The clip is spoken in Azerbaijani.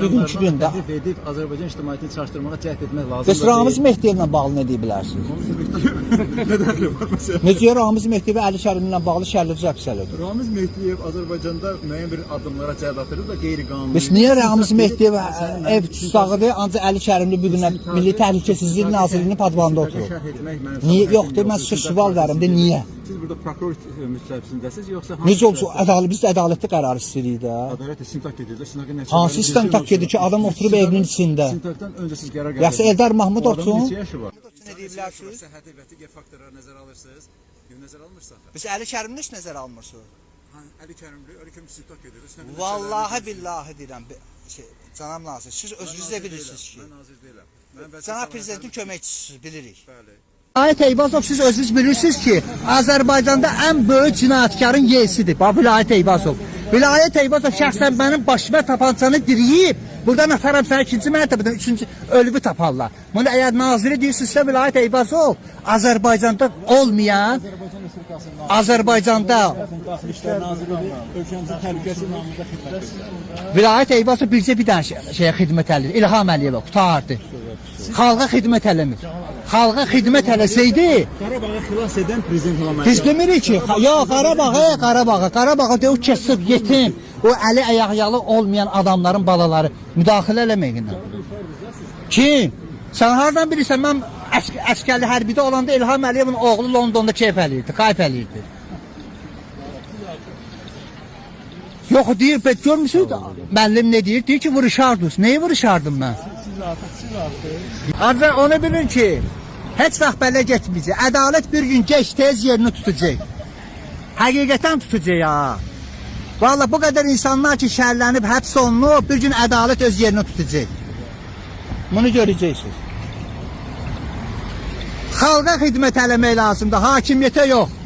bugünkü gündə. Təklif edib Azərbaycan ictimaiyyətini çaşdırmağa cəhd etmək lazımdır. Bəs Ramiz Mehdiyev ilə bağlı nə deyə bilərsiniz? Nə dəxli var məsələn? Necə Ramiz Mehdiyev Əli Kərim ilə bağlı şərhli cəbsələdir? Ramiz Mehdiyev Azərbaycanda müəyyən bir addımlara cəhd atırıb da qeyri-qanuni. Bəs niyə Ramiz Mehdiyev ev tutsağı ancaq Əli Kərimli bu günə Milli Təhlükəsizlik Nazirliyinin padvanında oturur? Niyə yoxdur? Mən sizə sual verim də niyə? Siz burada prokuror müstəbisindəsiniz yoxsa Necə olsun? Biz də ədalətli qərar istəyirik də. Ədalət istintaq edir. İstintaqın nəticələri. Hansı istintaq gedir ki, adam oturub evinin içində? İstintaqdan öncə siz qərar qəbul Yaxşı Eldar Mahmud olsun. Neçə yaşı var? Nə deyə bilərsiniz? Səhhəti və digər faktorları nəzərə alırsınız. Nəzərə almırsa. Biz Əli Kərimli heç nəzərə almırsınız. Əli Kərimli, Əli Kərim istintaq edir. Vallahi billahi deyirəm. Cənab nazir, siz özünüz də bilirsiniz ki. Mən nazir deyiləm. Cənab prezidentin köməkçisiniz, bilirik. Bəli. Ayət Eyvazov, siz özünüz bilirsiniz ki, Azərbaycanda ən böyük cinayətkarın yeyisidir. Bax, Vilayət Eyvazov. Vilayət Eyvazov şəxsən mənim başıma tapancanı diriyib, buradan atarım sənə ikinci mərtəbədən, üçüncü ölümü taparlar. Bunu əgər naziri deyirsinizsə, Vilayət Eyvazov, Azərbaycanda olmayan, Azərbaycanda Ölkəmizin təhlükəsizliyi namında xidmət edir. Vilayət Eyvazov bircə bir dənə şeyə xidmət edir. İlham Əliyeva qutardı. Xalqa xidmət eləmir. Xalqa xidmət eləsəydi, Qarabağı xilas edən prezident İlham Əliyev. biz demirik ki, ya Qarabağa deyək kəsib yetim, o əli ayaqyalı olmayan adamların balaları müdaxilə eləməyin. Kim? Sən hardan bilirsən? Mən əskərli hərbidə olanda İlham Əliyevin oğlu Londonda keyf eləyirdi, qayf eləyirdi. Yox, deyir, görmüsünüz, müəllim nə deyir? Deyir ki, vuruşardınız. Neyi vuruşardım mən? Ancaq onu bilin ki, heç vaxt belə getməyəcək. Ədalət bir gün geç tez yerini tutacaq. Həqiqətən tutacaq ha. Vallahi bu qədər insanlar ki, şərlənib, həbs olunub, bir gün ədalət öz yerini tutacaq. Bunu görəcəksiniz. Xalqa xidmət eləmək lazımdır, hakimiyyətə yox.